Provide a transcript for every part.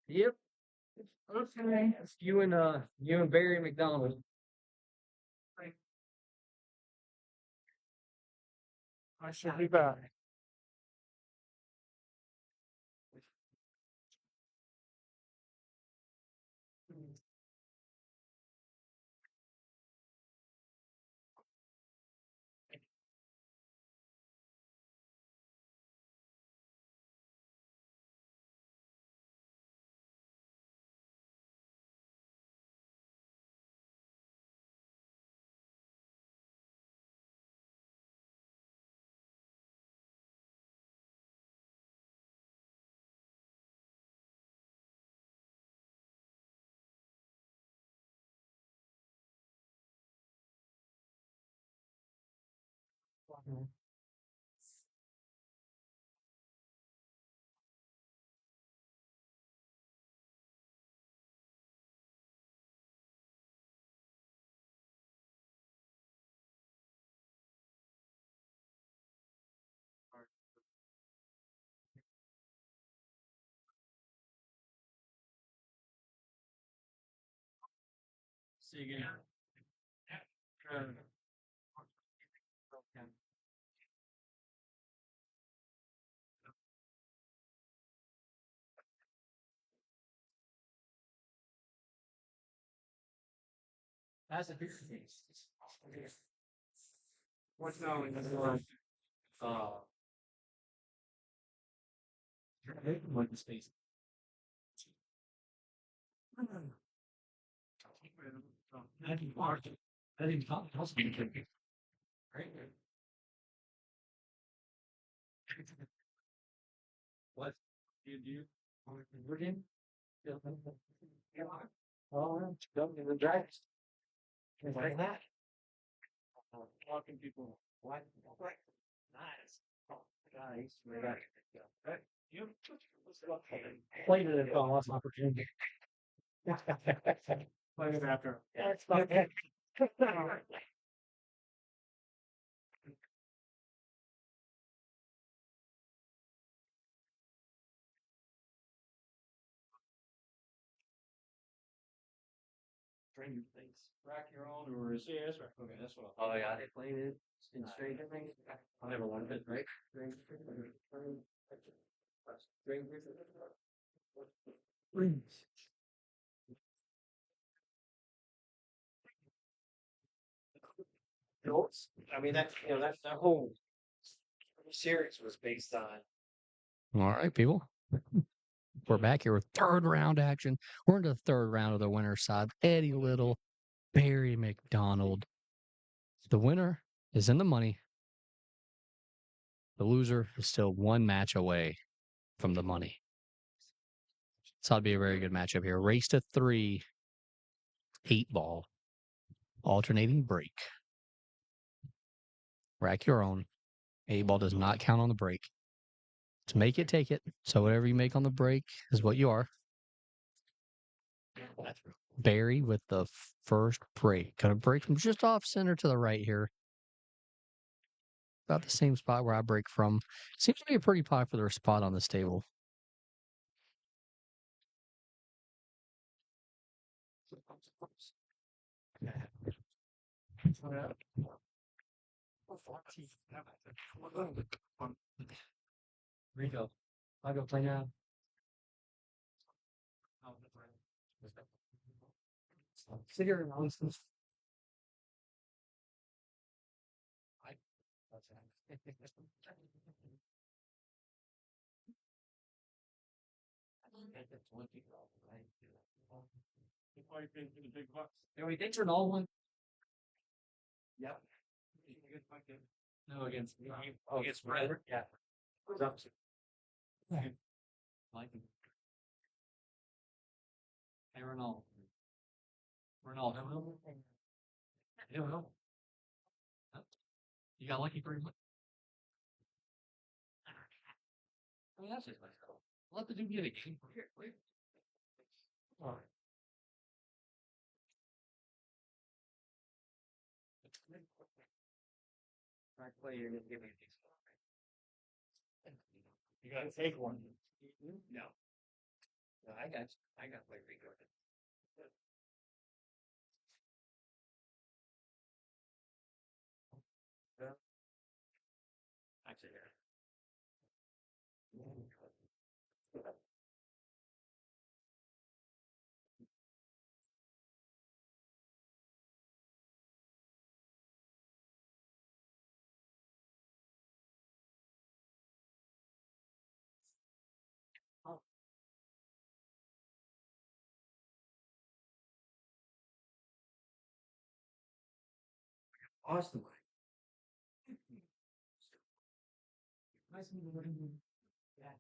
Yep. Okay. It's you and Barry McDonald. I should be back. See you again. That's a big thing. What's now in the world? What the space? I didn't watch it. I didn't talk to us. Right? What do you do? Virgin? Oh, jump in the dragons. Like that. Talking people. What? Nice. Nice. Right. You played it and lost opportunity. Play it after. That's not it. Stranger things. Rack your own or is yes, right? Okay, that's what I'll. Oh yeah, they played it in Stranger Things. I never learned it, right? Stranger Things. I mean that that whole series was based on. All right, people. We're back here with third round action. We're into the third round of the winner's side. Eddie Little, Barry McDonald. The winner is in the money. The loser is still one match away from the money. So that'd be a very good matchup here. Race to 3, 8-ball, alternating break. Rack your own. 8-ball does not count on the break. To make it, take it. So whatever you make on the break is what you are. Barry with the first break. Gonna break from just off center to the right here. About the same spot where I break from. Seems to be a pretty popular spot on this table. Rico. I'll go play now. Sit here and listen. They turn all one. Yep. No, against against Brett. Yeah. Like him. Hey, Ronaldo. Ronaldo. I don't know. You got lucky pretty much. I mean, that's just nice. Let the dude get a game. Here, wait. All right. Right play, you're gonna give me a decent. You gotta take one. No. I got my record. Actually, here. Awesome. Nice meeting you. Yeah.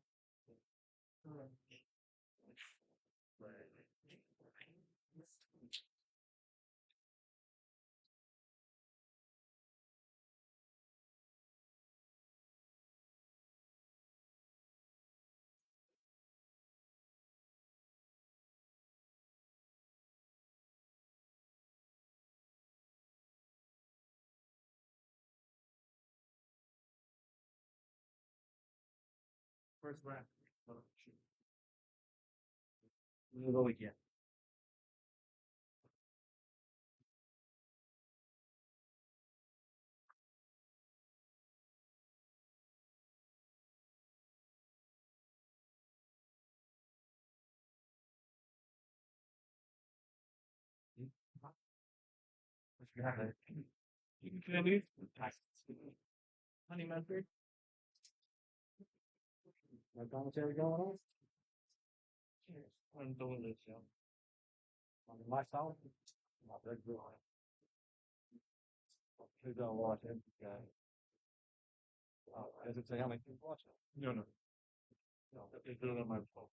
First round. We'll go again. You can leave. Honey mustard. My commentary going on? Cheers. I'm doing this, yeah. On myself, not that good. Who's gonna watch it? Yeah. Does it say how many people watch it? No, no. No, they do it on my phone.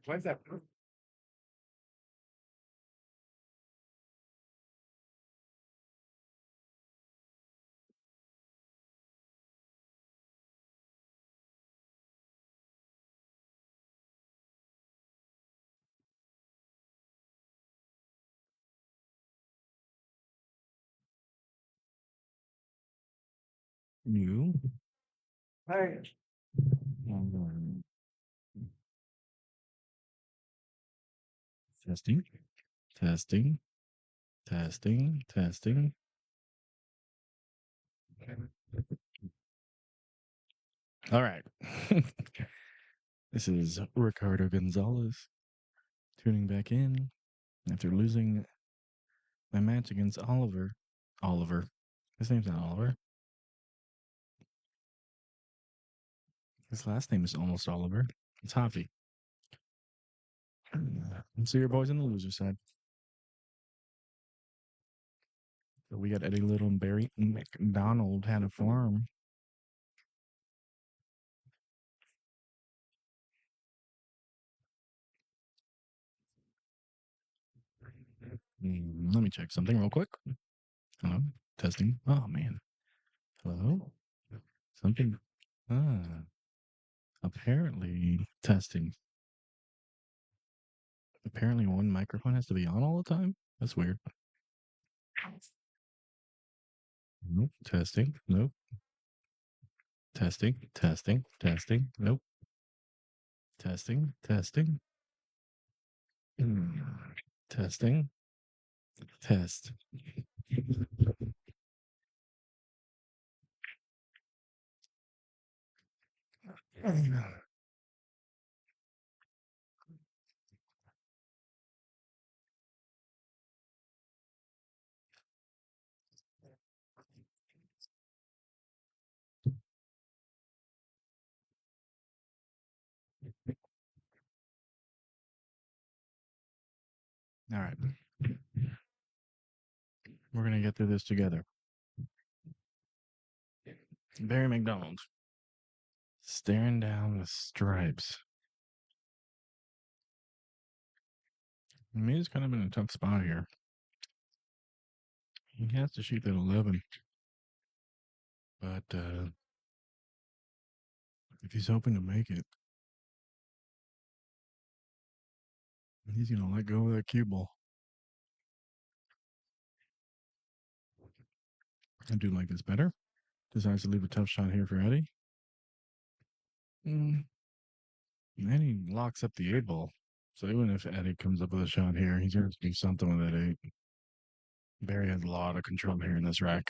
When's that? You. Hey. Testing, testing, testing, testing. All right. This is Ricardo Gonzalez tuning back in after losing my match against Oliver. Oliver. His name's not Oliver. His last name is almost Oliver. It's Javi. So your boys on the loser side. So we got Eddie Little and Barry McDonald had a farm. Let me check something real quick. Hello, testing. Oh man. Hello. Something. Apparently testing. Apparently one microphone has to be on all the time. That's weird. Nope. Testing. Nope. Testing. Testing. Testing. Nope. Testing. Testing. Testing. Test. All right. We're going to get through this together. Barry McDonald. Staring down the stripes. I mean, he's kind of in a tough spot here. He has to shoot that 11. But if he's hoping to make it, he's going to let go of that cue ball. I do like this better. Decides to leave a tough shot here for Eddie. And then he locks up the 8 ball. So even if Eddie comes up with a shot here, he's going to do something with that 8. Barry has a lot of control here in this rack.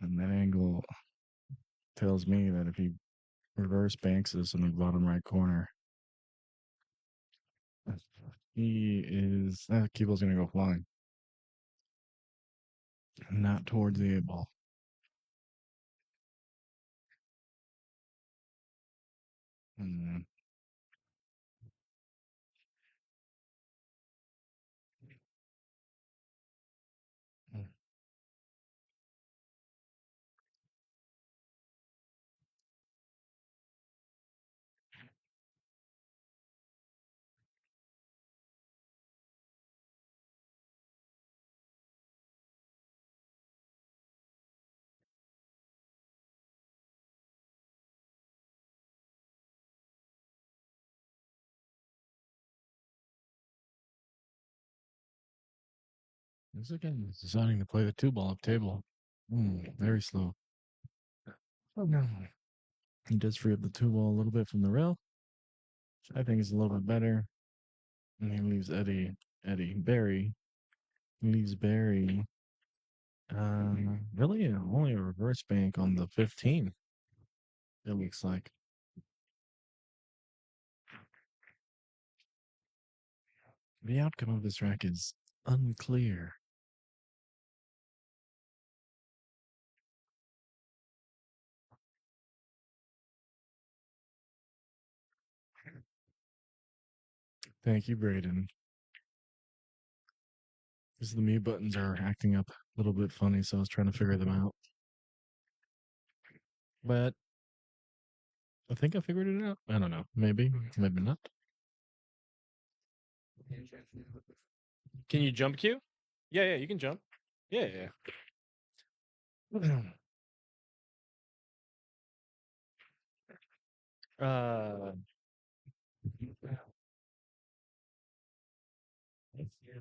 And that angle tells me that if he reverse banks this in the bottom right corner, that cue ball's going to go flying. Not towards the 8 ball. This again is deciding to play the 2 ball up table. Very slow. Oh no. He does free up the 2 ball a little bit from the rail, which I think is a little bit better. And he leaves Barry. He leaves Barry. Really only a reverse bank on the 15. It looks like. The outcome of this rack is unclear. Thank you, Braden. Because the mute buttons are acting up a little bit funny, so I was trying to figure them out. But I think I figured it out. I don't know. Maybe, maybe not. Can you jump queue? Yeah, you can jump. Yeah.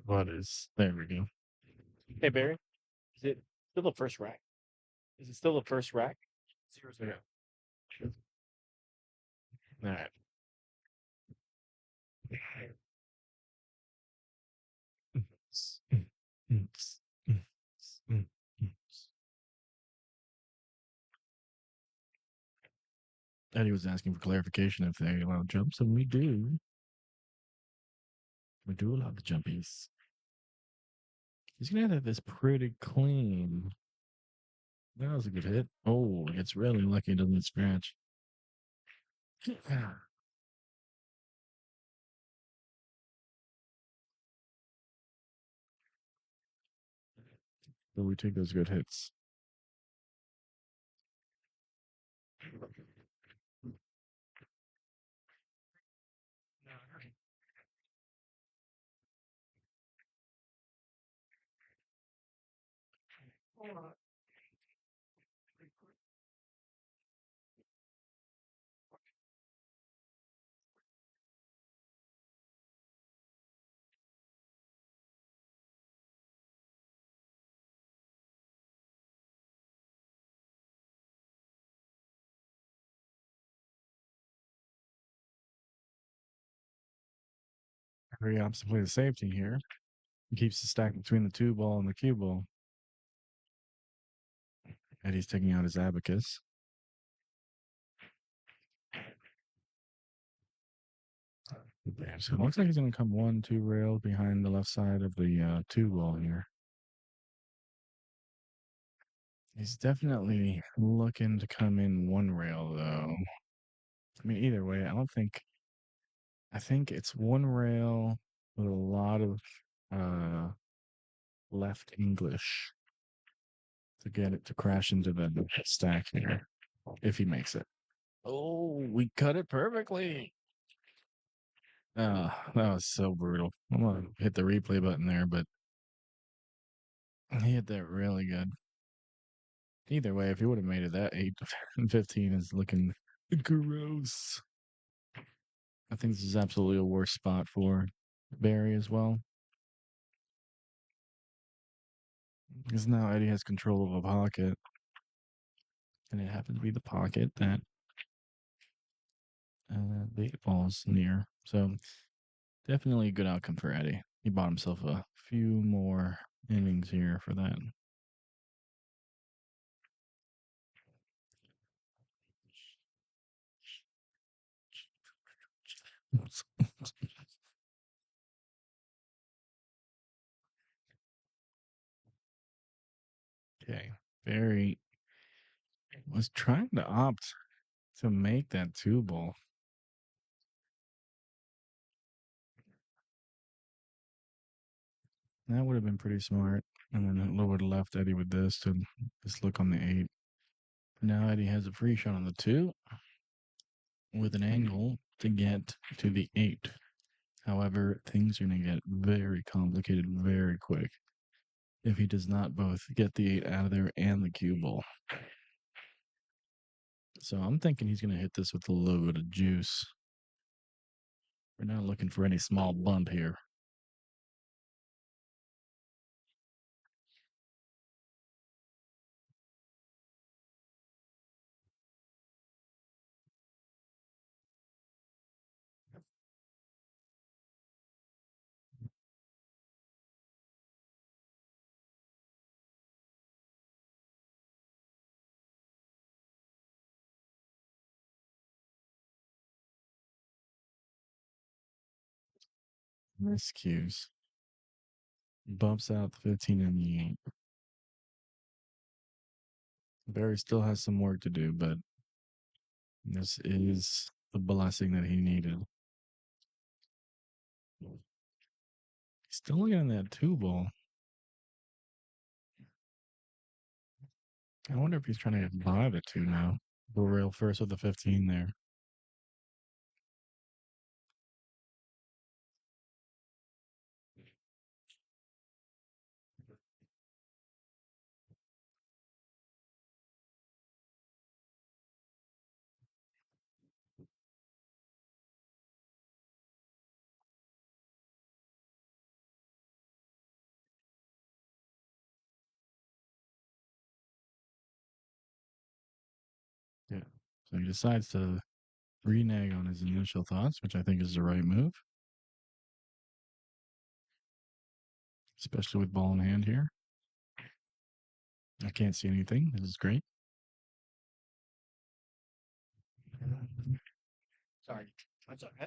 What is? There we go. Hey Barry, is it still the first rack? Is it still the first rack? Yeah. All right. Eddie was asking for clarification if they allow jumps, and we do. We do allow the jumpies. He's gonna have this pretty clean. That was a good hit. Oh, it's really lucky it doesn't scratch. But we take those good hits. Very opposite play the safety here. He keeps the stack between the 2 ball and the cue ball. Eddie's taking out his abacus. Yeah, so it looks like he's going to come 1-2 rails behind the left side of the 2 ball here. He's definitely looking to come in 1 rail, though. I mean, either way, I think it's 1 rail with a lot of left English to get it to crash into the stack here, if he makes it. Oh, we cut it perfectly. Oh, that was so brutal. I'm going to hit the replay button there, but he hit that really good. Either way, if he would have made it, that 8-15 is looking gross. I think this is absolutely a worse spot for Barry as well. Because now Eddie has control of a pocket. And it happens to be the pocket that the 8 ball's near. So definitely a good outcome for Eddie. He bought himself a few more innings here for that. Okay. Barry was trying to opt to make that 2 ball. That would have been pretty smart. And then it would have left Eddie with this to just look on the 8. Now Eddie has a free shot on the 2 with an angle to get to the 8. However, things are going to get very complicated very quick if he does not both get the 8 out of there and the cue ball. So I'm thinking he's going to hit this with a little bit of juice. We're not looking for any small bump here. Miscues. Bumps out the 15 and the 8. Barry still has some work to do, but this is the blessing that he needed. He's still looking at that 2 ball. I wonder if he's trying to get by the 2 now. Go rail first with the 15 there. Yeah. So he decides to renege on his initial thoughts, which I think is the right move. Especially with ball in hand here. I can't see anything. This is great. Sorry. That's okay.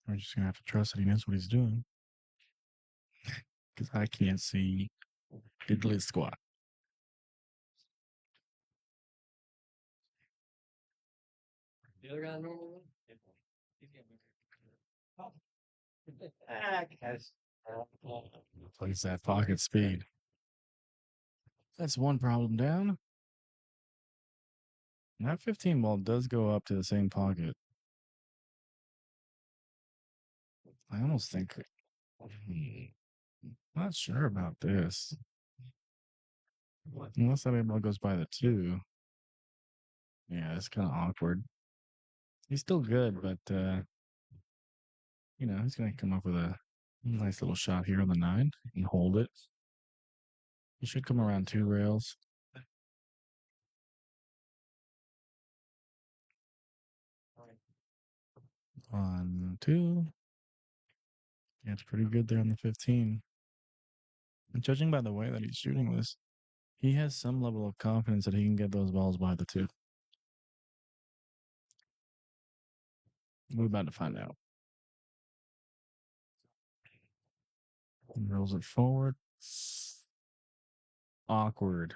We're just going to have to trust that he knows what he's doing. Because I can't see diddly squat. The other guy normal one? He's getting Plays that pocket speed. That's one problem down. That 15 ball does go up to the same pocket. I almost think. Not sure about this. Unless that ball goes by the 2. Yeah, it's kind of awkward. He's still good, but he's going to come up with a nice little shot here on the 9 and hold it. He should come around 2 rails. 1, 2. Yeah, it's pretty good there on the 15. And judging by the way that he's shooting this, he has some level of confidence that he can get those balls by the 2. We're about to find out. He rolls it forward. Awkward.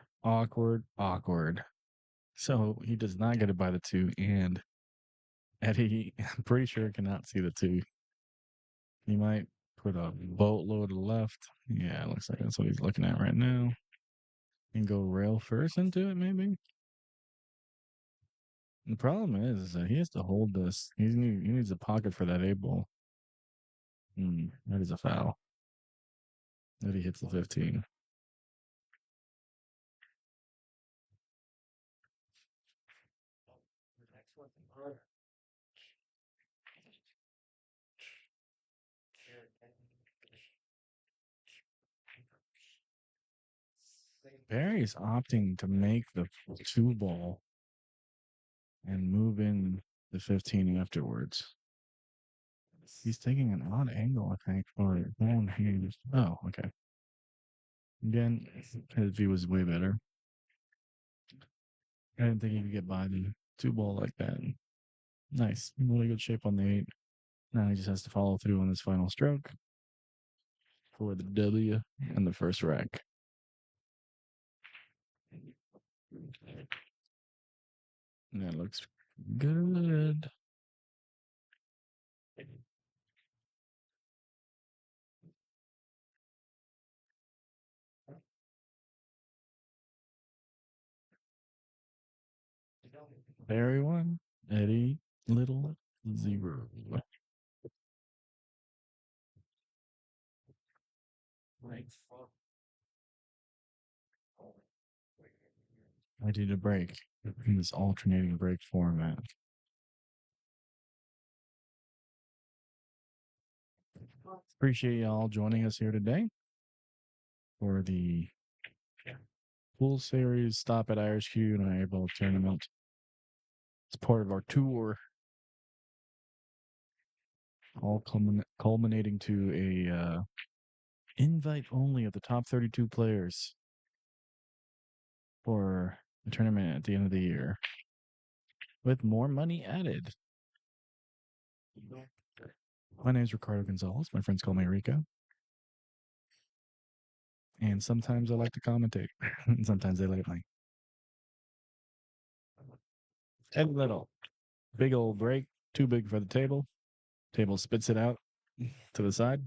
So he does not get it by the 2, and Eddie, I'm pretty sure, cannot see the 2. He might put a boatload of left. Yeah, it looks like that's what he's looking at right now. And go rail first into it, maybe? The problem is that he has to hold this. He needs a pocket for that 8 ball. That is a foul. That he hits the 15. Barry's opting to make the 2 ball and move in the 15 afterwards. He's taking an odd angle, I think, for one hand. Oh, okay. Again, his view was way better. I didn't think he could get by the 2 ball like that. Nice. Really good shape on the 8. Now he just has to follow through on this final stroke for the W and the first rack. That looks good. Barry 1, Eddie Little 0. I did a break in this alternating break format. Appreciate y'all joining us here today for the Pool Series Stop at Irish Q and Airball Tournament. It's part of our tour, all culminating to a invite only of the top 32 players for the tournament at the end of the year, with more money added. My name is Ricardo Gonzalez. My friends call me Rico. And sometimes I like to commentate. And sometimes they let me. And little. Big old break. Too big for the table. Table spits it out to the side.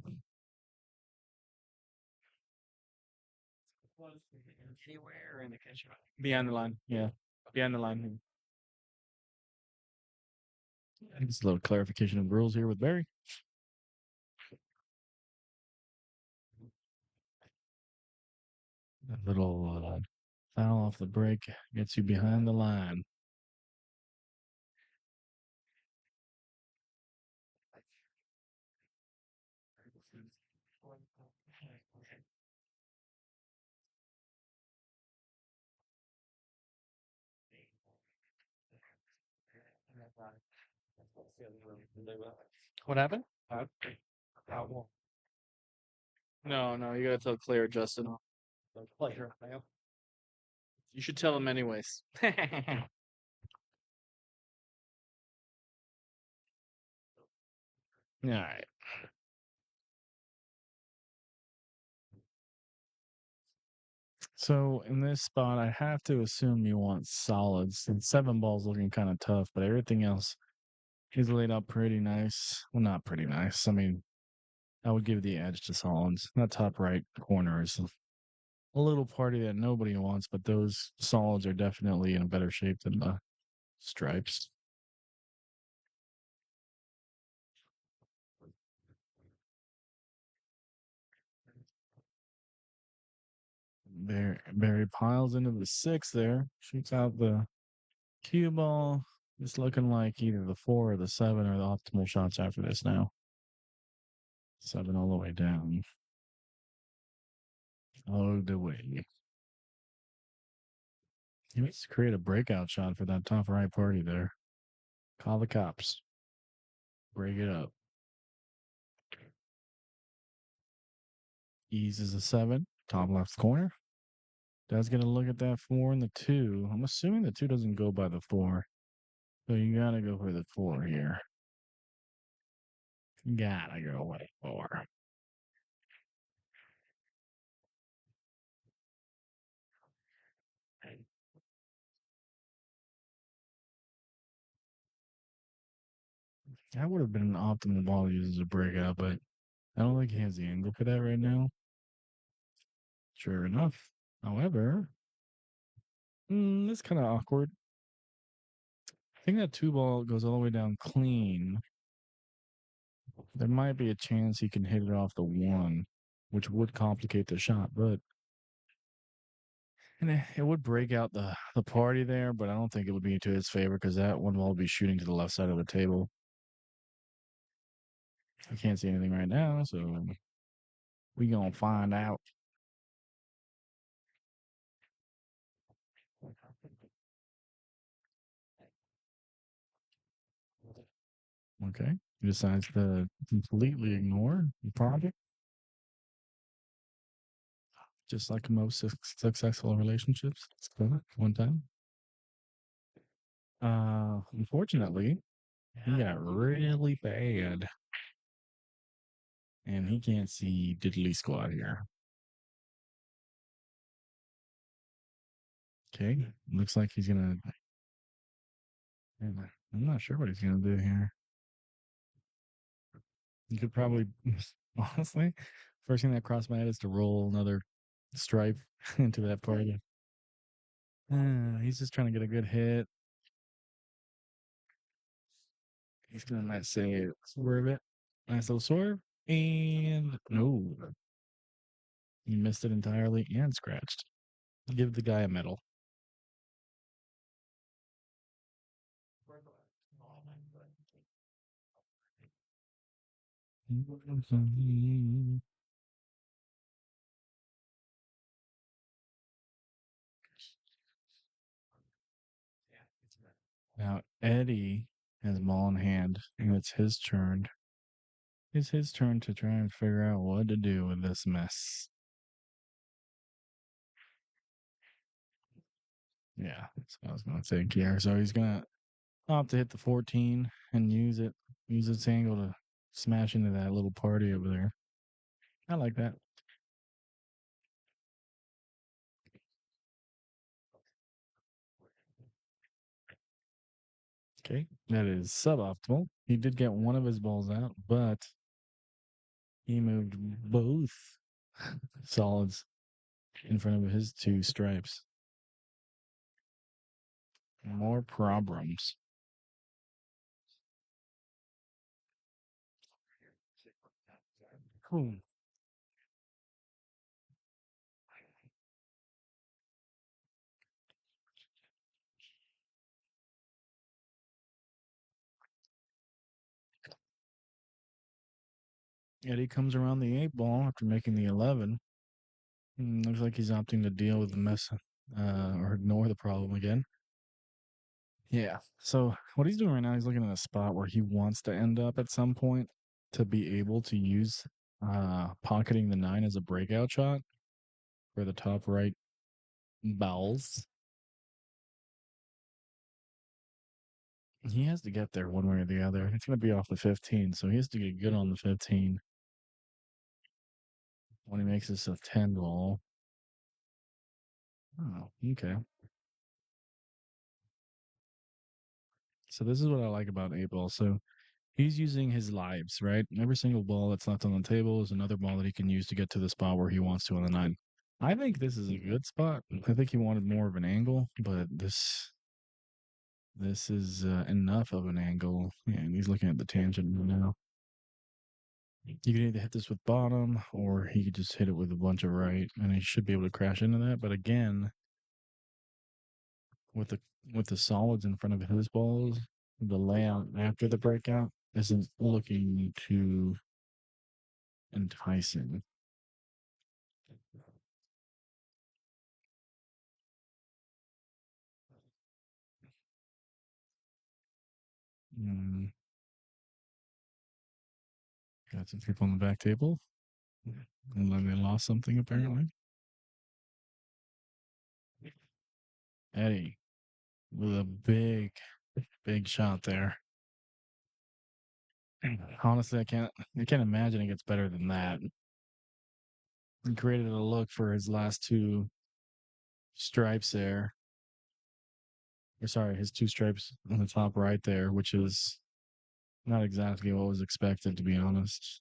Anywhere in the kitchen. Beyond the line. Yeah. Beyond the line. Just a little clarification of rules here with Barry. A little foul off the break gets you behind the line. What happened? No, you gotta tell Claire, Justin. Pleasure, ma'am. You should tell him anyways. All right. So in this spot, I have to assume you want solids. And 7 ball's looking kind of tough, but everything else is laid out pretty nice. Well, not pretty nice. I mean, I would give the edge to solids. That top right corner is a little party that nobody wants, but those solids are definitely in a better shape than the stripes. Barry piles into the 6 there, shoots out the cue ball. It's looking like either the 4 or the 7 are the optimal shots after this now. 7 all the way down. Oh, the way. He needs to create a breakout shot for that top right party there. Call the cops. Break it up. Eases a 7. Top left corner. Dad's going to look at that 4 and the 2. I'm assuming the 2 doesn't go by the 4. So you got to go for the 4 here. Gotta go with 4. That would have been an optimal ball to use as a breakout, but I don't think he has the angle for that right now. Sure enough. However, it's kind of awkward. I think that 2 ball goes all the way down clean. There might be a chance he can hit it off the 1, which would complicate the shot, but and it would break out the party there, but I don't think it would be to his favor because that 1 ball would be shooting to the left side of the table. I can't see anything right now, so we gonna find out. Okay. He decides to completely ignore the project. Just like most successful relationships. It's good. One time. Unfortunately, he got really bad. And he can't see diddly squat here. Okay. Looks like he's gonna. I'm not sure what he's gonna do here. You could probably, honestly, first thing that crossed my head is to roll another stripe into that party. He's just trying to get a good hit. He's gonna not say swerve it. Nice little swerve. And no. He missed it entirely and scratched. Give the guy a medal. Now Eddie has ball in hand, and it's his turn. It's his turn to try and figure out what to do with this mess. Yeah, that's what I was gonna think here. So he's gonna opt to hit the 14 and use its angle to smash into that little party over there. I like that. Okay, that is suboptimal. He did get one of his balls out, but he moved both solids in front of his two stripes. More problems. Cool. Eddie comes around the 8 ball after making the 11. Looks like he's opting to deal with the mess or ignore the problem again. Yeah. So what he's doing right now, he's looking at a spot where he wants to end up at some point to be able to use pocketing the 9 as a breakout shot for the top right bowels. He has to get there one way or the other. It's going to be off the 15, so he has to get good on the 15 when he makes this a 10 ball. Oh, okay. So this is what I like about 8 ball. So he's using his lives, right? Every single ball that's left on the table is another ball that he can use to get to the spot where he wants to on the 9. I think this is a good spot. I think he wanted more of an angle, but this is enough of an angle. Yeah, and he's looking at the tangent now. You can either hit this with bottom, or he could just hit it with a bunch of right, and he should be able to crash into that. But again, with the solids in front of his balls, the layout after the breakout isn't looking too enticing. Got some people on the back table. And then they lost something apparently. Eddie with a big shot there. Honestly, I can't imagine it gets better than that. He created a look for his last two stripes there. Or sorry, his two stripes on the top right there, which is not exactly what was expected, to be honest.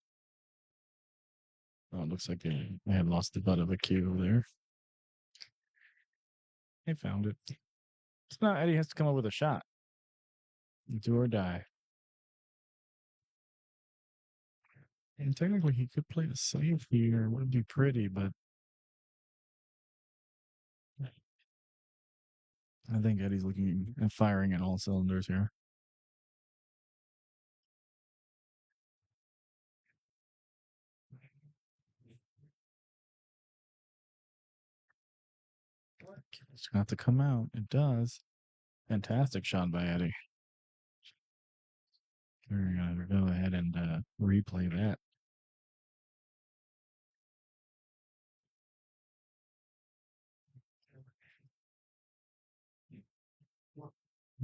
Oh, it looks like they had lost the butt of a cue there. They found it. So now Eddie has to come up with a shot. Do or die. And technically, he could play a save here. It would be pretty, but I think Eddie's looking and firing at all cylinders here. It's going to have to come out. It does. Fantastic shot by Eddie. We're going to go ahead and replay that.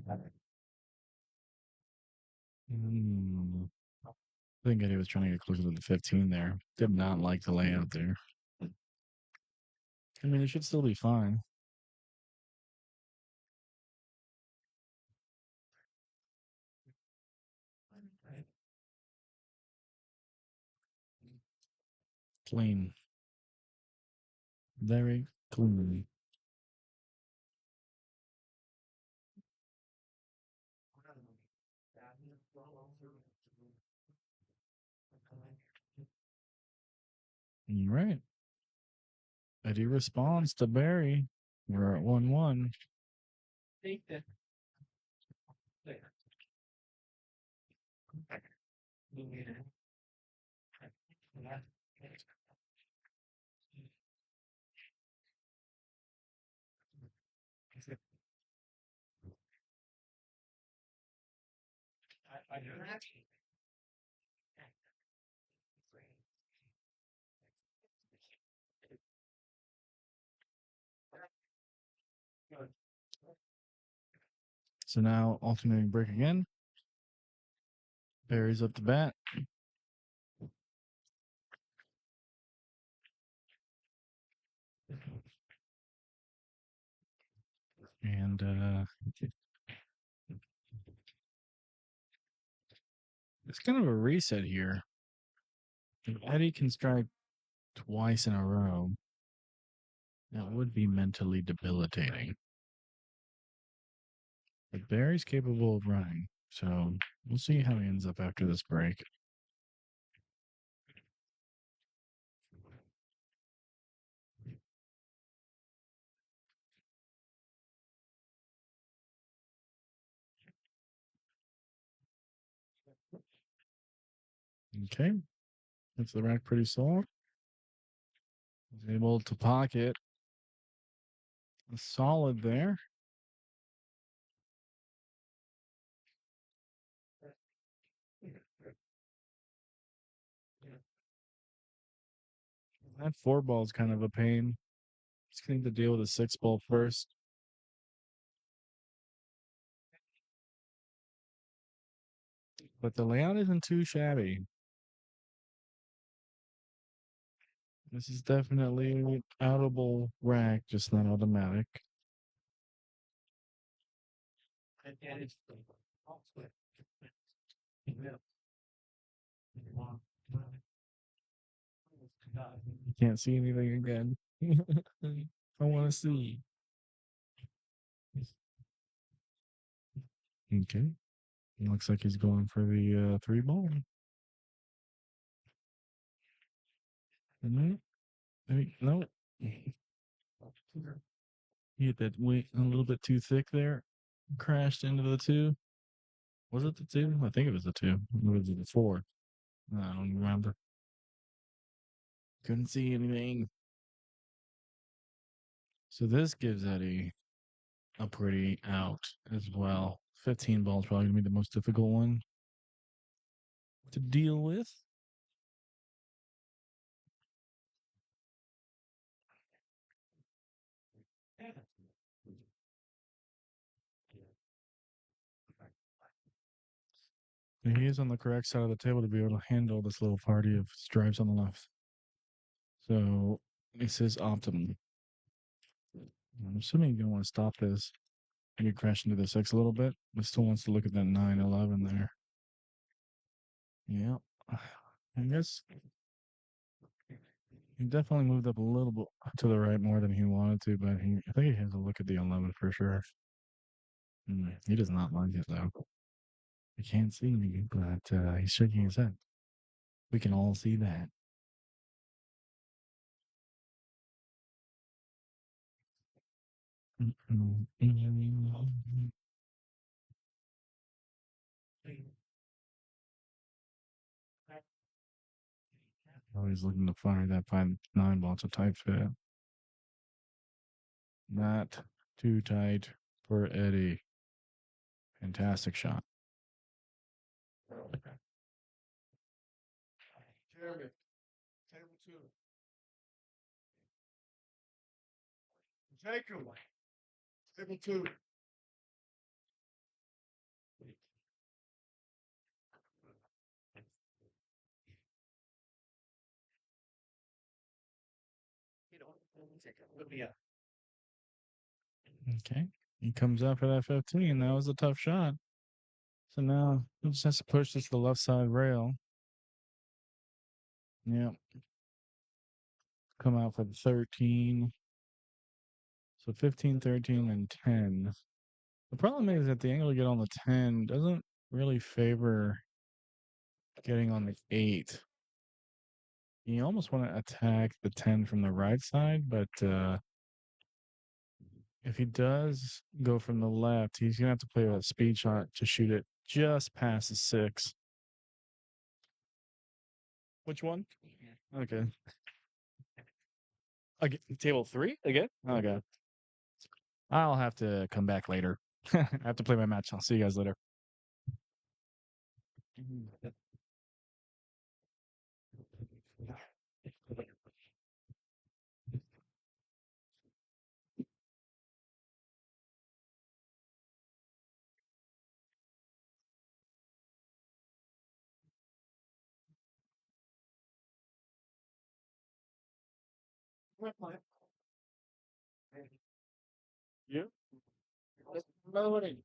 I think Eddie was trying to get closer to the 15 there. Did not like the layout there. I mean, it should still be fine. Clean. Very clean. All right. Eddie responds to Barry. We're at 1-1. So now alternating break again. Barry's up to bat. And It's kind of a reset here. If Eddie can strike twice in a row, that would be mentally debilitating. But Barry's capable of running, so we'll see how he ends up after this break. Okay, that's the rack pretty solid. He's able to pocket a solid there. That 4 ball is kind of a pain. Just going to deal with a 6 ball first. But the layout isn't too shabby. This is definitely an outable rack, just not automatic. You can't see anything again. I want to see. Okay. Looks like he's going for the 3 ball. No. He hit that weight a little bit too thick there. Crashed into the 2. Was it the 2? I think it was the 2. Or was it the 4? I don't remember. Couldn't see anything. So this gives Eddie a pretty out as well. 15 ball is probably going to be the most difficult one to deal with. And he is on the correct side of the table to be able to handle this little party of stripes on the left. So this is optimum. I'm assuming you're going to want to stop this. Maybe crash into the 6 a little bit, but still wants to look at that 9-11 there. Yeah. I guess he definitely moved up a little bit to the right more than he wanted to, but I think he has a look at the 11 for sure. He does not like it though. I can't see me, but he's shaking his head. We can all see that. Always looking to fire that 5-9 ball. It's a tight fit. Not too tight for Eddie. Fantastic shot. Jeremy, table 2. Jacob, table 2. Okay. He comes up for that 15. That was a tough shot. So now he just has to push this to the left side rail. Yep. Come out for the 13. So 15, 13, and 10. The problem is that the angle to get on the 10 doesn't really favor getting on the 8. You almost want to attack the 10 from the right side, but if he does go from the left, he's going to have to play a speed shot to shoot it just past the 6. Which one? Okay. Okay, table 3 again? Okay. I'll have to come back later. I have to play my match. I'll see you guys later. You? Melody.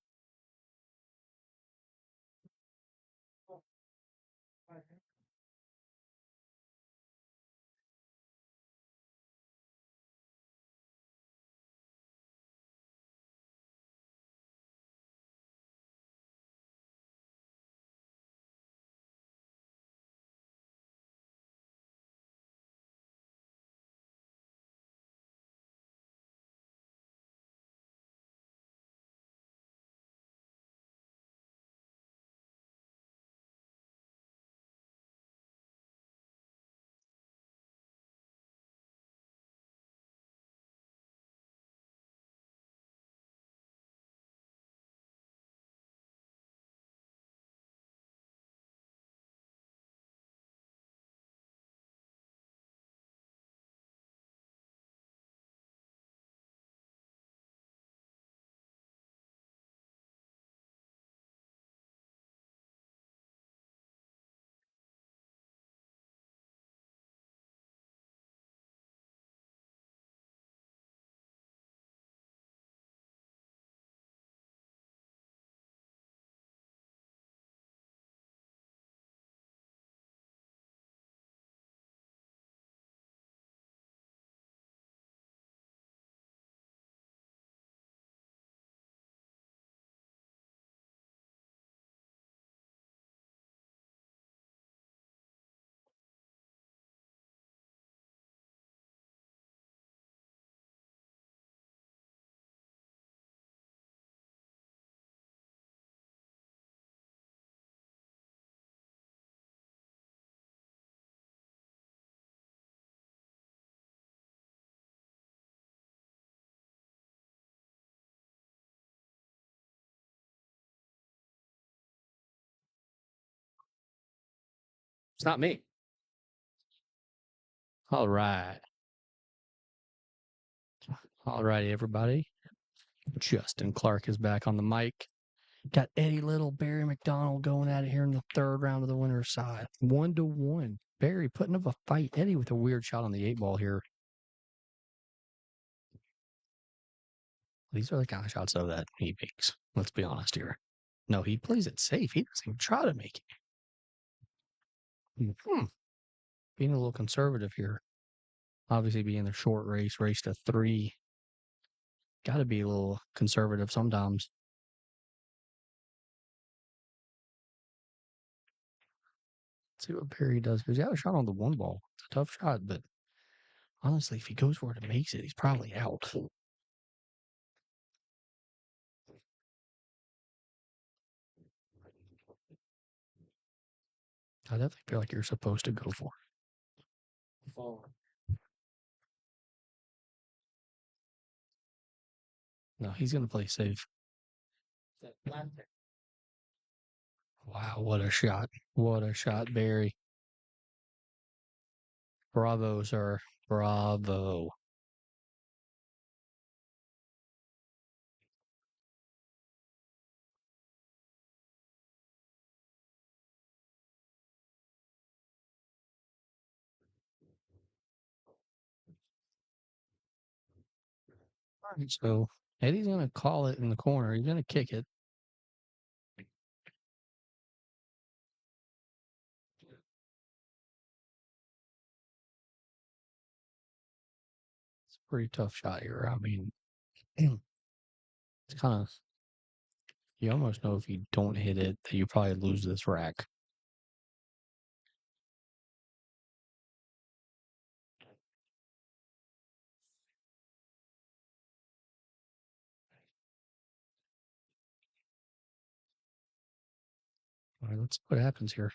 It's not me. All right. All righty, everybody. Justin Clark is back on the mic. Got Eddie Little, Barry McDonald going at it here in the third round of the winner's side. 1-1. Barry putting up a fight. Eddie with a weird shot on the 8-ball here. These are the kind of shots, though, that he makes. Let's be honest here. No, he plays it safe. He doesn't even try to make it. Being a little conservative here. Obviously, being the short race to 3. Got to be a little conservative sometimes. Let's see what Barry does. Because he had a shot on the 1 ball. It's a tough shot, but honestly, if he goes for it and makes it, he's probably out. I definitely feel like you're supposed to go for it. No, he's going to play safe. Wow, what a shot. What a shot, Barry. Bravo, sir. Bravo. All right, so Eddie's going to call it in the corner. He's going to kick it. It's a pretty tough shot here. I mean, it's kind of, you almost know if you don't hit it that you probably lose this rack. All right, let's see what happens here.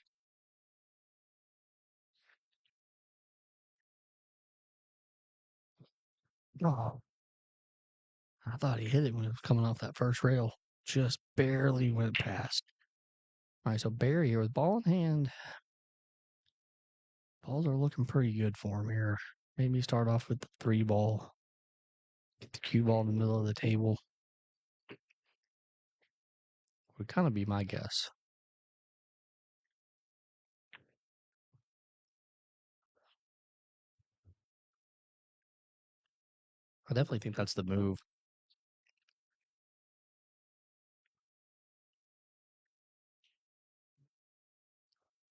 Oh, I thought he hit it when it was coming off that first rail. Just barely went past. All right, so Barry here with ball in hand. Balls are looking pretty good for him here. Maybe start off with the 3 ball. Get the cue ball in the middle of the table. Would kind of be my guess. I definitely think that's the move.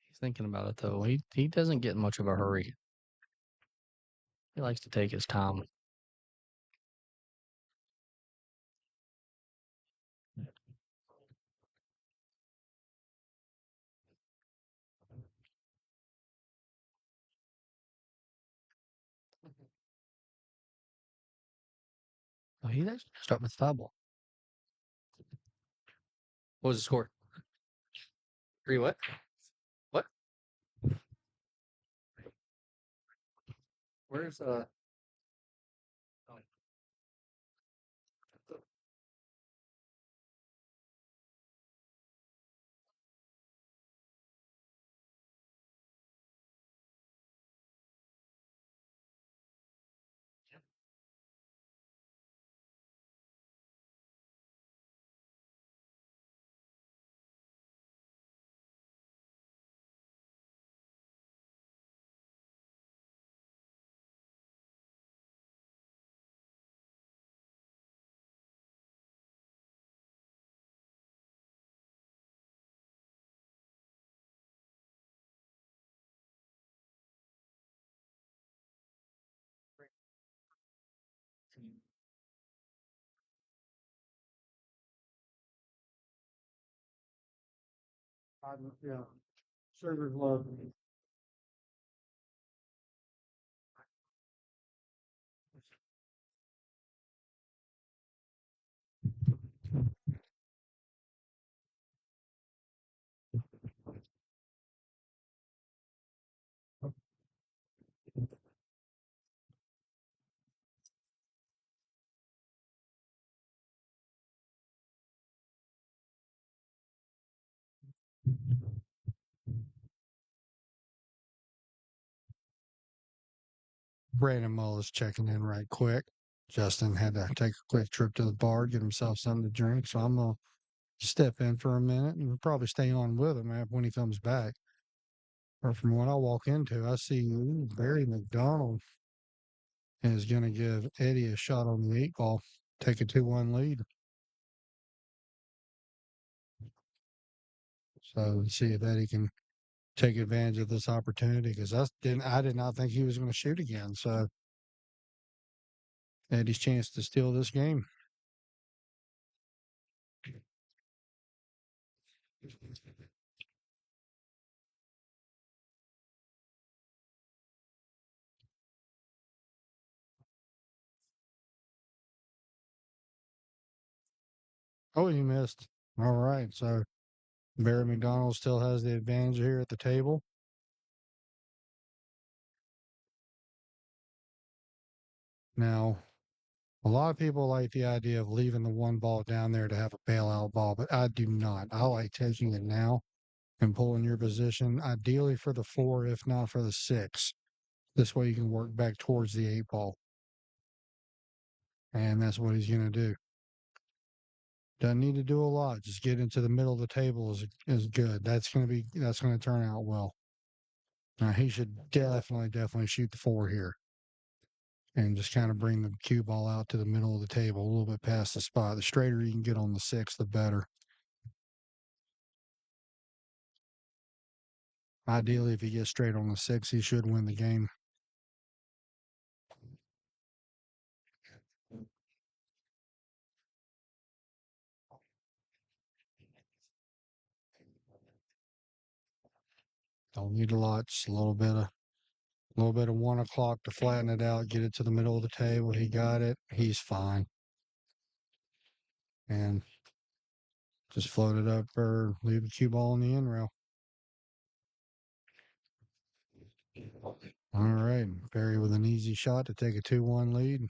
He's thinking about it, though. He doesn't get much of a hurry. He likes to take his time. Oh, he's actually gonna start with 5 ball. What was the score? 3 what? What? Where's oh. Yeah. Servers love me. Brandon Mullis checking in right quick. Justin had to take a quick trip to the bar, get himself something to drink. So I'm going to step in for a minute and probably stay on with him when he comes back. Or from what I walk into, I see Barry McDonald is going to give Eddie a shot on the 8 ball, take a 2-1 lead. So let's see if Eddie can take advantage of this opportunity, because I did not think he was going to shoot again. So Eddie's chance to steal this game. Oh, you missed. All right. So Barry McDonald still has the advantage here at the table. Now, a lot of people like the idea of leaving the 1 ball down there to have a bailout ball, but I do not. I like taking it now and pulling your position, ideally for the 4, if not for the 6. This way you can work back towards the 8 ball. And that's what he's going to do. Doesn't need to do a lot. Just get into the middle of the table is good. That's going to turn out well. Now he should definitely shoot the 4 here. And just kind of bring the cue ball out to the middle of the table, a little bit past the spot. The straighter you can get on the 6, the better. Ideally, if he gets straight on the 6, he should win the game. Don't need a lot, just a little bit of 1 o'clock to flatten it out, get it to the middle of the table. He got it. He's fine. And just float it up or leave the cue ball in the end rail. All right. Barry with an easy shot to take a 2-1 lead.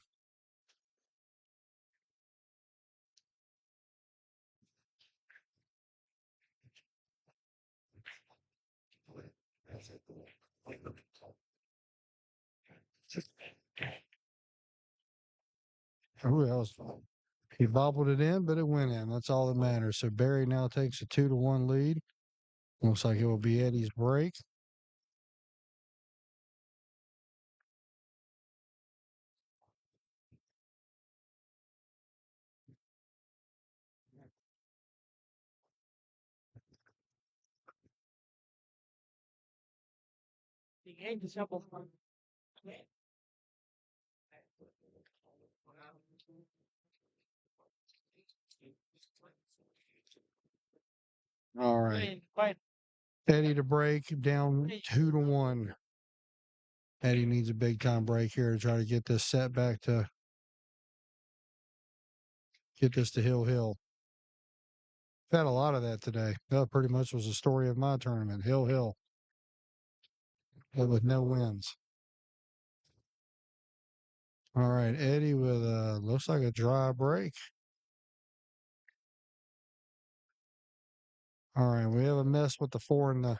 Oh, that was fun. He bobbled it in, but it went in. That's all that matters. So Barry now takes a 2-1 lead. Looks like it will be Eddie's break. The game is simple. All right. Eddie to break, down 2-1. Eddie needs a big time break here to try to get this set back to Hill. I've had a lot of that today. That pretty much was the story of my tournament. Hill. But with no wins. All right, Eddie with looks like a dry break. All right, we have a mess with the 4 and the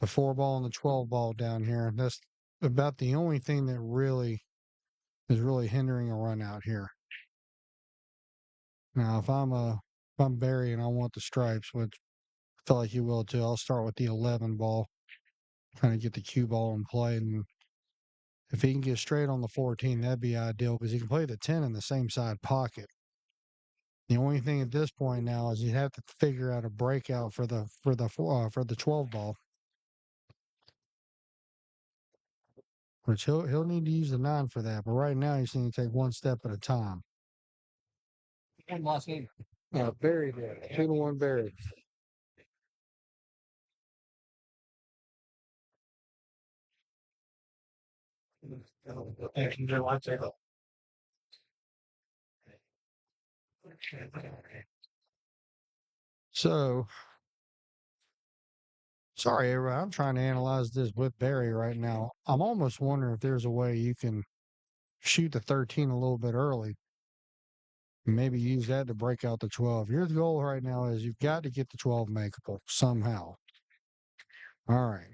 4 ball and the 12 ball down here. That's about the only thing that really is hindering a run out here. Now, if I'm Barry and I want the stripes, which I feel like you will too, I'll start with the 11 ball, kind of get the cue ball in play, and if he can get straight on the 14, that'd be ideal because he can play the 10 in the same side pocket. The only thing at this point now is you have to figure out a breakout for the 12 ball, which he'll need to use the 9 for that. But right now he's going to take 1 step at a time. And last game. Barry did 2-1 Barry. Thank you very much. So, sorry, everybody. I'm trying to analyze this with Barry right now. I'm almost wondering if there's a way you can shoot the 13 a little bit early. Maybe use that to break out the 12. Your goal right now is you've got to get the 12 makeable somehow. All right.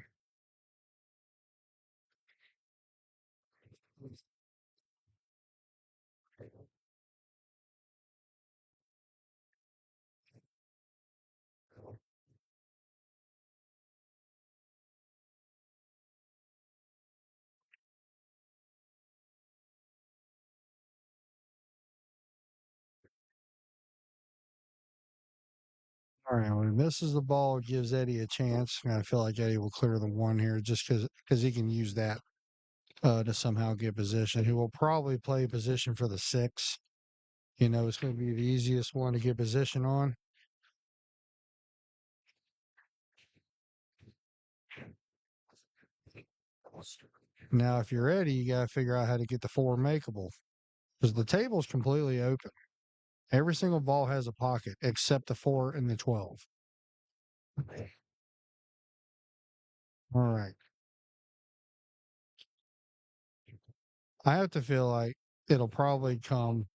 All right, when he misses the ball, it gives Eddie a chance. And I feel like Eddie will clear the one here just because he can use that to somehow get position. He will probably play position for the 6. You know, it's going to be the easiest one to get position on. Now, if you're Eddie, you got to figure out how to get the 4 makeable because the table's completely open. Every single ball has a pocket except the 4 and the 12. All right. I have to feel like it'll probably come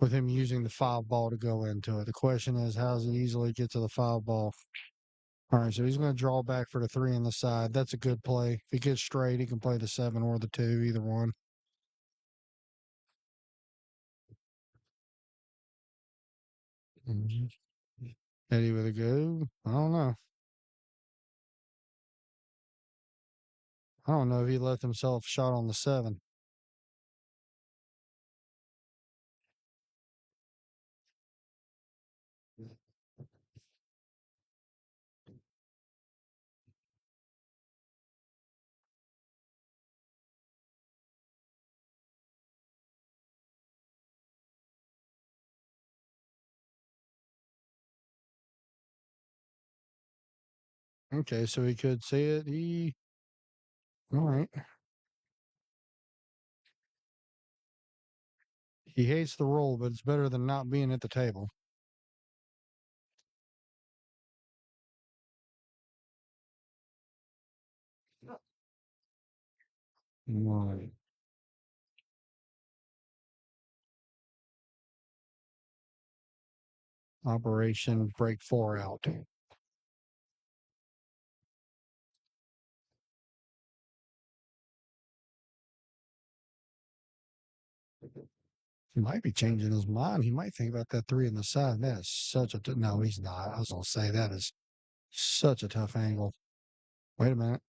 with him using the 5 ball to go into it. The question is, how does he easily get to the 5 ball? All right, so he's going to draw back for the 3 on the side. That's a good play. If he gets straight, he can play the 7 or the 2, either one. Mhm. Eddie with a go. I don't know. I don't know if he left himself a shot on the 7. Okay, so he could see it. All right. He hates the roll, but it's better than not being at the table. Right. Operation Break 4 out. He might be changing his mind. He might think about that 3 on the side. That is such a no. He's not. I was gonna say that is such a tough angle. Wait a minute.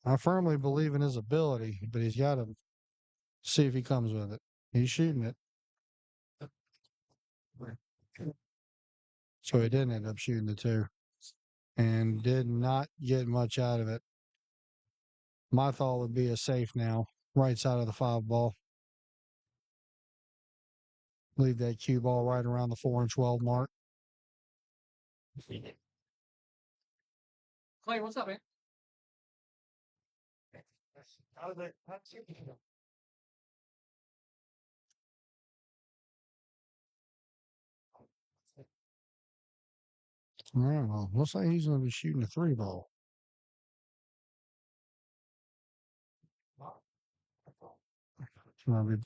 I firmly believe in his ability, but he's got to see if he comes with it. He's shooting it, so he didn't end up shooting the 2, and did not get much out of it. My thought would be a safe now, right side of the 5 ball. Leave that cue ball right around the 4 and 12 mark. Clay, what's up, man? All right, well, looks like he's going to be shooting a 3 ball. Going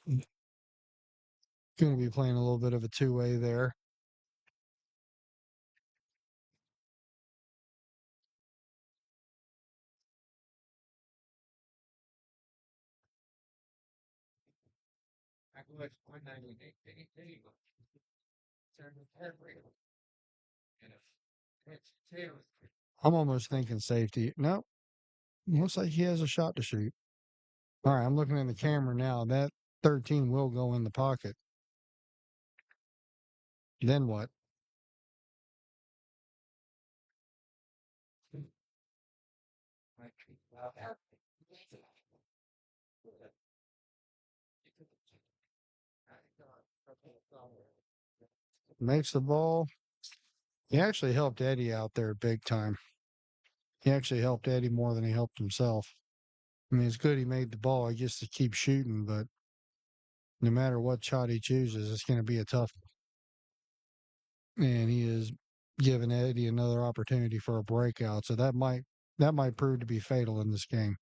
to be playing a little bit of a 2-way there. I'm almost thinking safety. Nope. Looks like he has a shot to shoot. All right, I'm looking at the camera now. That 13 will go in the pocket. Then what? Makes the ball. He actually helped Eddie out there big time. He actually helped Eddie more than he helped himself. I mean, it's good he made the ball. He gets to keep shooting, but no matter what shot he chooses, it's going to be a tough one. And he is giving Eddie another opportunity for a breakout. So that might prove to be fatal in this game.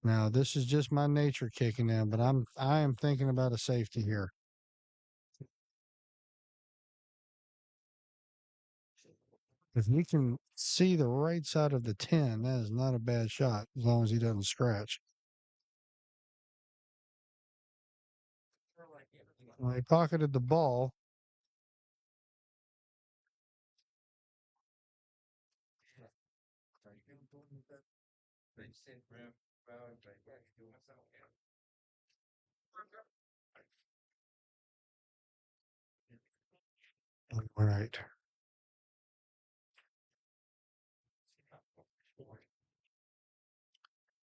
Now, this is just my nature kicking in, but I am thinking about a safety here. If he can see the right side of the 10, that is not a bad shot as long as he doesn't scratch. Well, he pocketed the ball. All right.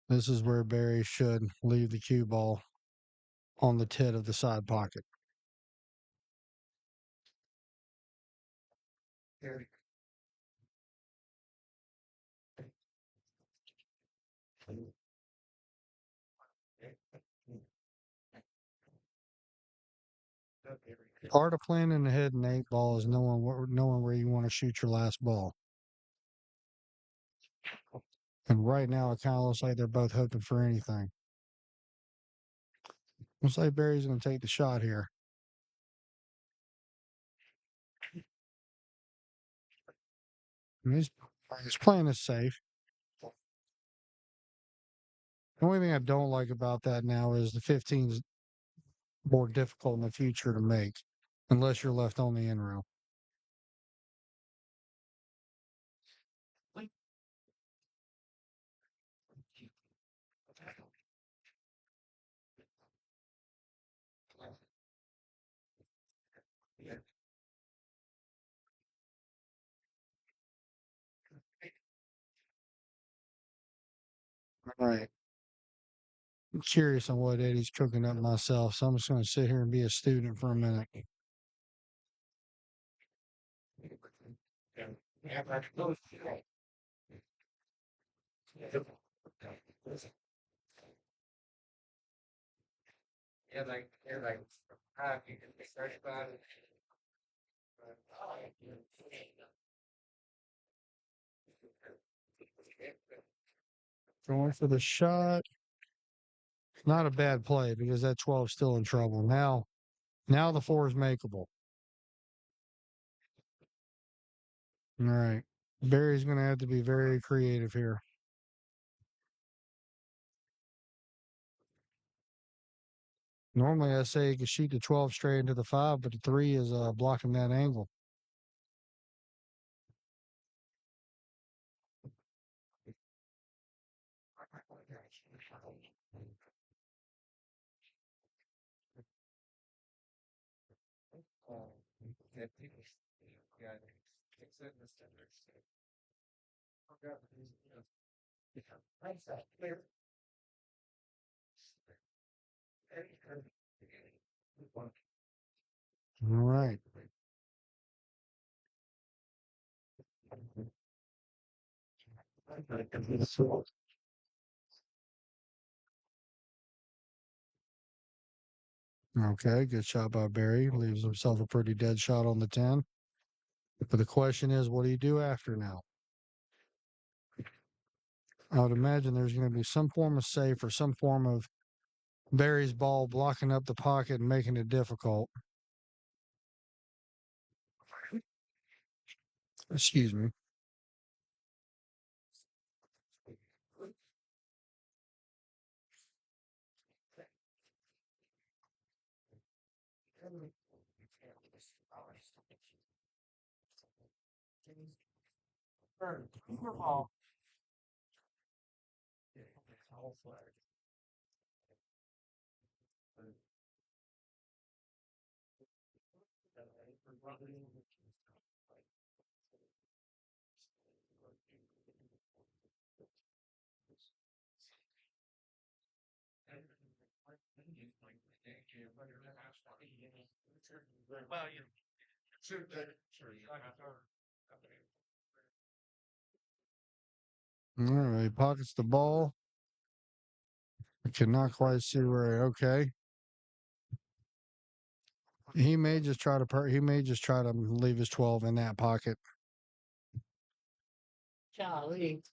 This is where Barry should leave the cue ball on the tit of the side pocket. Part of planning ahead in 8 ball is knowing where you want to shoot your last ball. And right now, it kind of looks like they're both hoping for anything. Looks like Barry's going to take the shot here. And he's playing it safe. The only thing I don't like about that now is the 15's more difficult in the future to make, unless you're left on the in rail. All right. I'm curious on what Eddie's cooking up myself, so I'm just going to sit here and be a student for a minute. Going for the shot. Not a bad play because that 12 is still in trouble. Now the 4 is makeable. All right. Barry's going to have to be very creative here. Normally, I say you can shoot the 12 straight into the 5, but the 3 is blocking that angle. All right. Okay, good shot by Barry. Leaves himself a pretty dead shot on the 10. But the question is, what do you do after now? I would imagine there's going to be some form of safe or some form of Barry's ball blocking up the pocket and making it difficult. Excuse me. All right, he pockets the ball. I cannot quite see where. Okay, he may just try to leave his 12 in that pocket. Golly.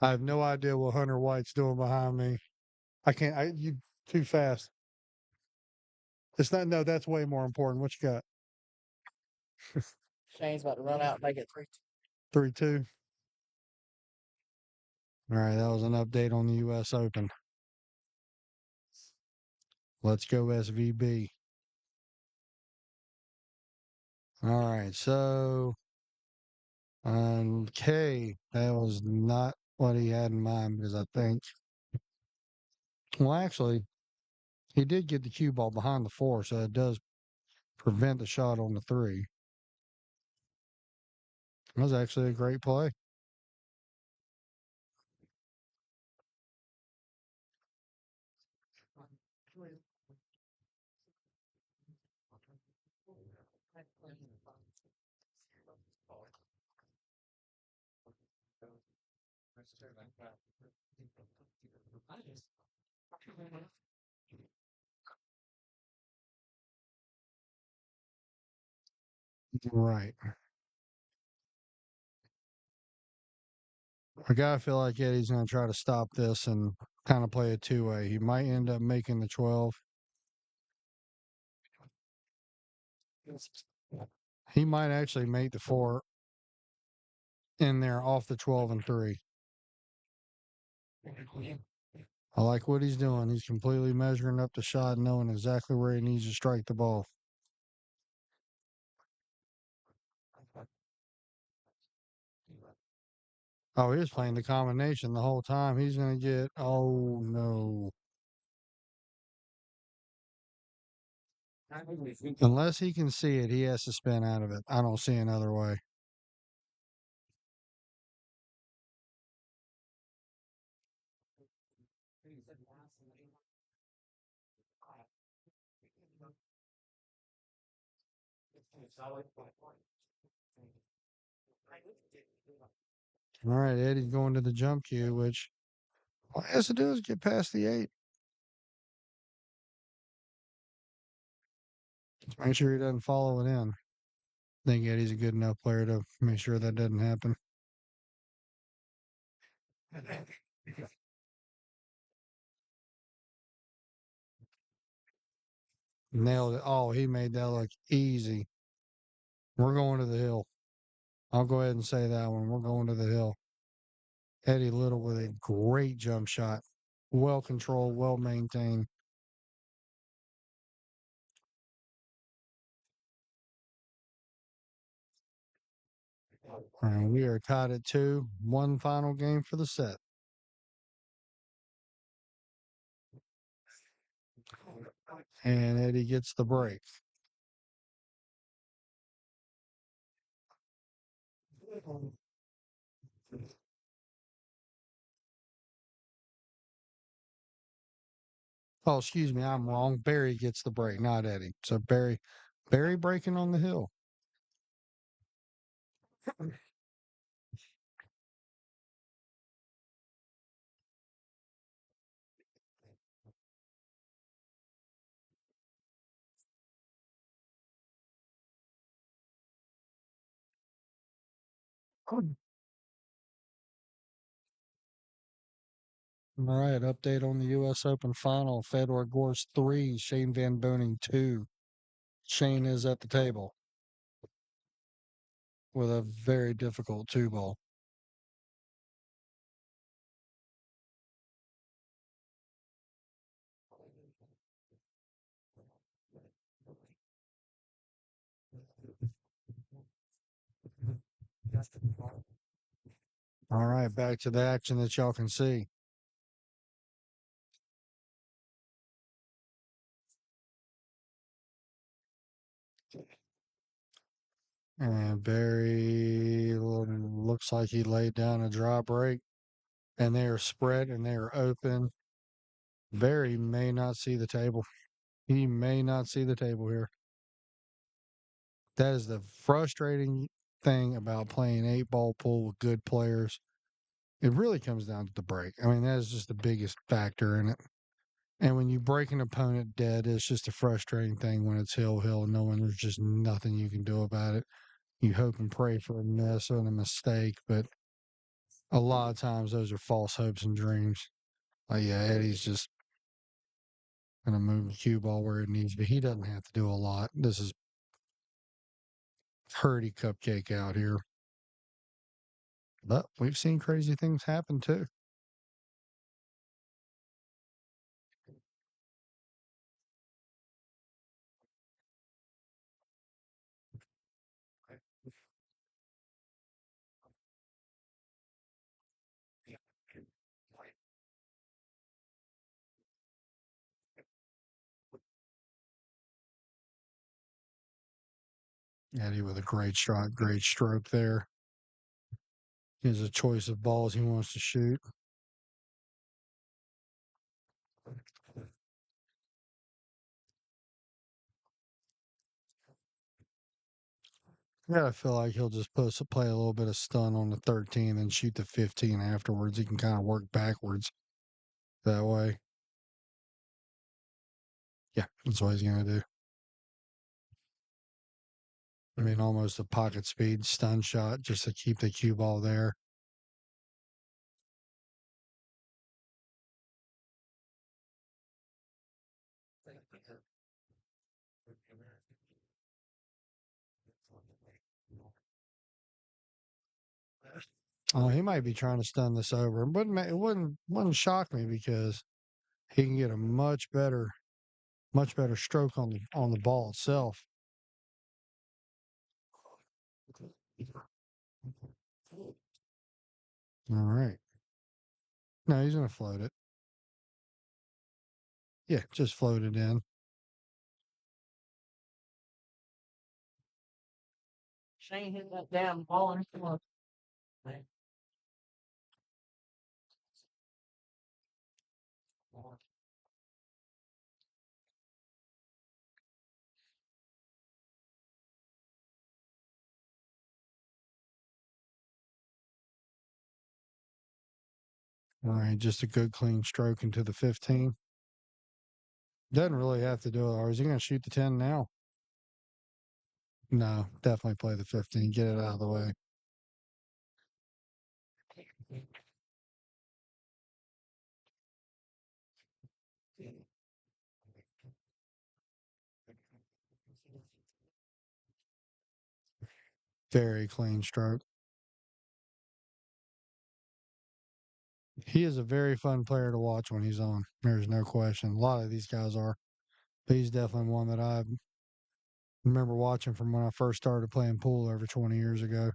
I have no idea what Hunter White's doing behind me. I can't. You too fast. It's not. No, that's way more important. What you got? Shane's about to run out and make it 3. 3-2. All right, that was an update on the U.S. Open. Let's go SVB. All right, so okay, that was not what he had in mind because I think, well, actually, he did get the cue ball behind the 4, so it does prevent the shot on the 3. That was actually a great play. Right. I gotta feel like Eddie's gonna try to stop this and kind of play a two-way. He might end up making the 12. He might actually make the 4 in there off the 12 and 3. I like what he's doing. He's completely measuring up the shot, knowing exactly where he needs to strike the ball. Oh, he was playing the combination the whole time. He's going to get, oh no. Unless he can see it, he has to spin out of it. I don't see another way. All right, Eddie's going to the jump cue, which all he has to do is get past the 8. Just make sure he doesn't follow it in. I think Eddie's a good enough player to make sure that doesn't happen. Nailed it. Oh, he made that look easy. We're going to the hill. I'll go ahead and say that one. We're going to the hill. Eddie Little with a great jump shot. Well controlled, well maintained. And we are tied at 2. One final game for the set. And Eddie gets the break. Oh, excuse me, I'm wrong. Barry gets the break, not Eddie. So Barry breaking on the hill. All right, update on the U.S. Open final. Fedor Gors 3, Shane Van Boening 2. Shane is at the table with a very difficult 2-ball. All right, back to the action that y'all can see. And Barry looks like he laid down a dry break. And they are spread and they are open. Barry may not see the table. He may not see the table here. That is the frustrating thing about playing 8-ball pool with good players. It really comes down to the break. I mean, that is just the biggest factor in it. And when you break an opponent dead, it's just a frustrating thing when it's hill, knowing there's just nothing you can do about it. You hope and pray for a miss or a mistake, but a lot of times those are false hopes and dreams. Like, yeah, Eddie's just going to move the cue ball where it needs to be. He doesn't have to do a lot. This is Purdy cupcake out here. But we've seen crazy things happen too. Eddie with a great strike, great stroke there. He has a choice of balls he wants to shoot. Yeah, I feel like he'll just play a little bit of stun on the 13 and shoot the 15 afterwards. He can kind of work backwards that way. Yeah, that's what he's going to do. I mean, almost a pocket speed stun shot just to keep the cue ball there. Oh, he might be trying to stun this over, but it wouldn't shock me because he can get a much better stroke on the ball itself. All right. No, he's gonna float it. Yeah, just float it in. Shane hit that damn ball in the All right, just a good clean stroke into the 15. Doesn't really have to do it. Or is he gonna shoot the 10 now? No, definitely play the 15. Get it out of the way. Very clean stroke. He is a very fun player to watch when he's on. There's no question. A lot of these guys are. But he's definitely one that I remember watching from when I first started playing pool over 20 years ago.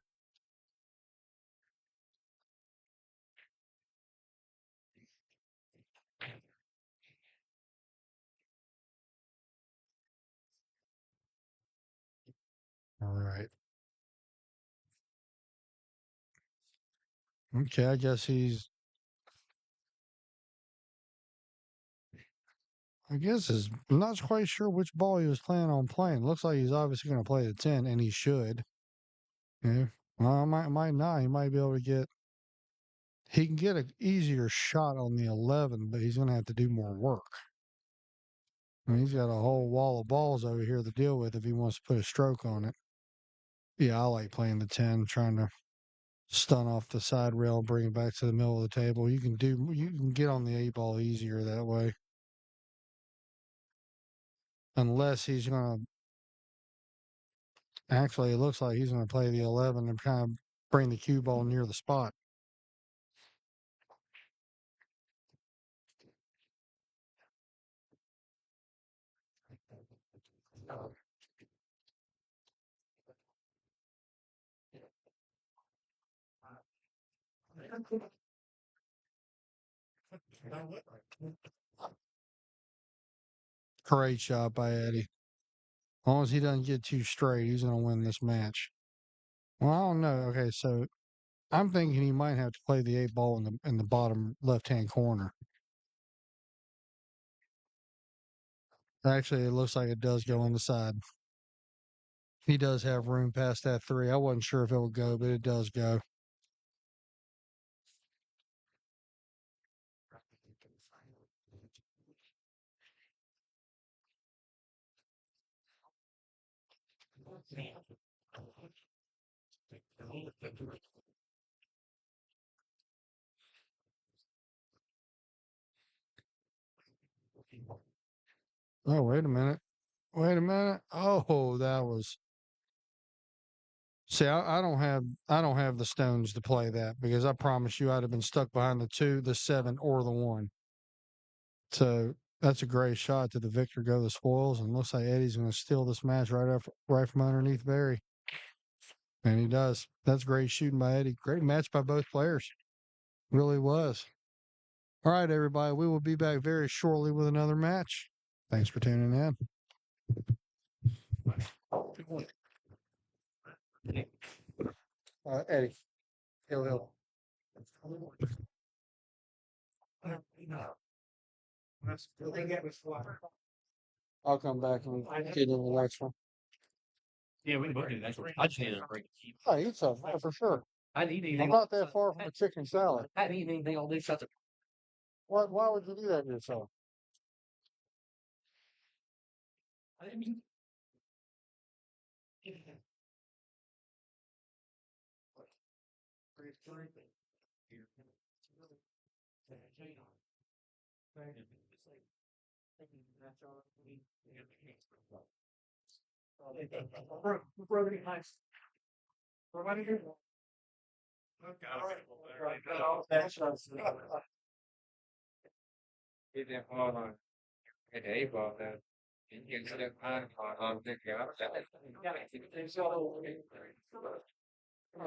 All right. Okay, I guess I'm not quite sure which ball he was planning on playing. Looks like he's obviously going to play the 10, and he should. Yeah. Well, might not. He might be able to he can get an easier shot on the 11, but he's going to have to do more work. I mean, he's got a whole wall of balls over here to deal with if he wants to put a stroke on it. Yeah, I like playing the 10, trying to stun off the side rail, bring it back to the middle of the table. You can get on the 8 ball easier that way. Unless he's going to actually, it looks like he's going to play the 11 and kind of bring the cue ball near the spot. Great shot by Eddie. As long as he doesn't get too straight, he's going to win this match. Well, I don't know. Okay, so I'm thinking he might have to play the 8 ball in the bottom left hand corner. Actually, it looks like it does go on the side. He does have room past that 3. I wasn't sure if it would go, but it does go. Oh, wait a minute. Wait a minute. Oh, that was. See, I don't have the stones to play that because I promise you I'd have been stuck behind the 2, the 7, or the 1. So that's a great shot. Did the victor go the spoils? And looks like Eddie's going to steal this match right from underneath Barry. And he does. That's great shooting by Eddie. Great match by both players. Really was. All right, everybody. We will be back very shortly with another match. Thanks for tuning in. Eddie. Hill. I'll come back and get in the next one. Yeah, we can both do the next one. I just need to bring the key. I eat some, yeah, for sure. I need I'm anything. not that far from a chicken salad. I need anything on these shots of. Why would you do that to yourself? I mean.